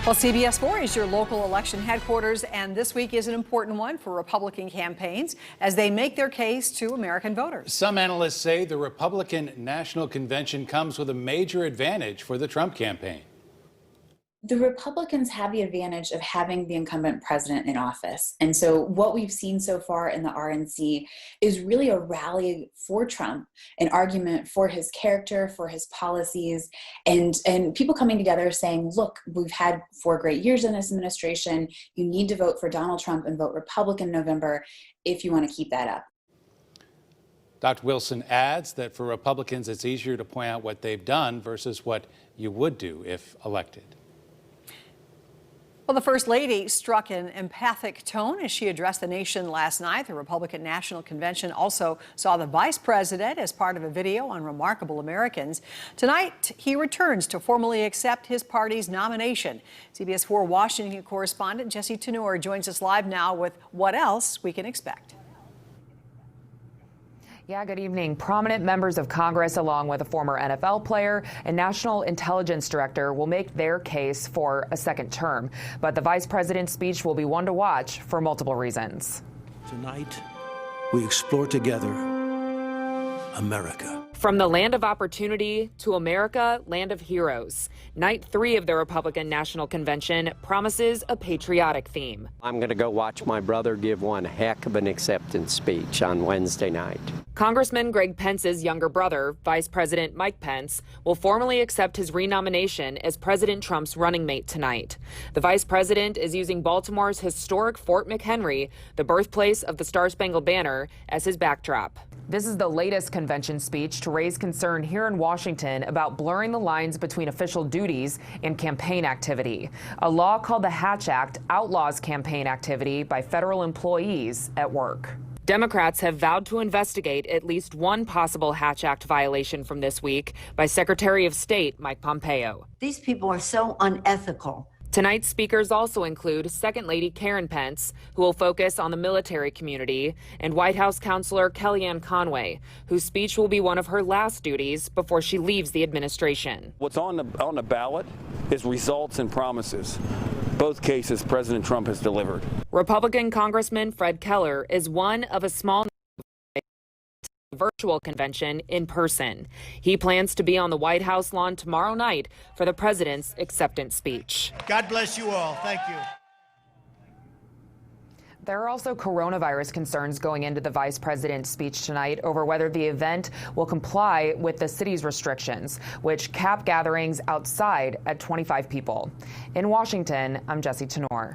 Well, CBS 4 is your local election headquarters, and this week is an important one for Republican campaigns as they make their case to American voters. Some analysts say the Republican National Convention comes with a major advantage for the Trump campaign. The Republicans have the advantage of having the incumbent president in office. And so what we've seen so far in the RNC is really a rally for Trump, an argument for his character, for his policies, and people coming together saying, look, we've had 4 great years in this administration. You need to vote for Donald Trump and vote Republican in November if you want to keep that up. Dr. Wilson adds that for Republicans, it's easier to point out what they've done versus what you would do if elected. Well, the First Lady struck an empathic tone as she addressed the nation last night. The Republican National Convention also saw the Vice President as part of a video on remarkable Americans. Tonight, he returns to formally accept his party's nomination. CBS 4 Washington correspondent Jesse Tenor joins us live now with what else we can expect. Yeah, good evening. Prominent members of Congress, along with a former NFL player and National Intelligence Director, will make their case for a second term. But the vice president's speech will be one to watch for multiple reasons. Tonight, we explore together America. From the land of opportunity to America, land of heroes. Night 3 of the Republican National Convention promises a patriotic theme. I'm going to go watch my brother give one heck of an acceptance speech on Wednesday night. Congressman Greg Pence's younger brother, Vice President Mike Pence, will formally accept his renomination as President Trump's running mate tonight. The vice president is using Baltimore's historic Fort McHenry, the birthplace of the Star-Spangled Banner, as his backdrop. This is the latest convention speech to raise concern here in Washington about blurring the lines between official duties and campaign activity. A law called the Hatch Act outlaws campaign activity by federal employees at work. Democrats have vowed to investigate at least one possible Hatch Act violation from this week by Secretary of State Mike Pompeo. These people are so unethical. Tonight's speakers also include Second Lady Karen Pence, who will focus on the military community, and White House counselor Kellyanne Conway, whose speech will be one of her last duties before she leaves the administration. What's on the ballot is results and promises. Both cases President Trump has delivered. Republican Congressman Fred Keller is one of a small virtual convention in person. He plans to be on the White House lawn tomorrow night for the president's acceptance speech. God bless you all. Thank you. There are also coronavirus concerns going into the vice president's speech tonight over whether the event will comply with the city's restrictions, which cap gatherings outside at 25 people. In Washington, I'm Jesse Tenor.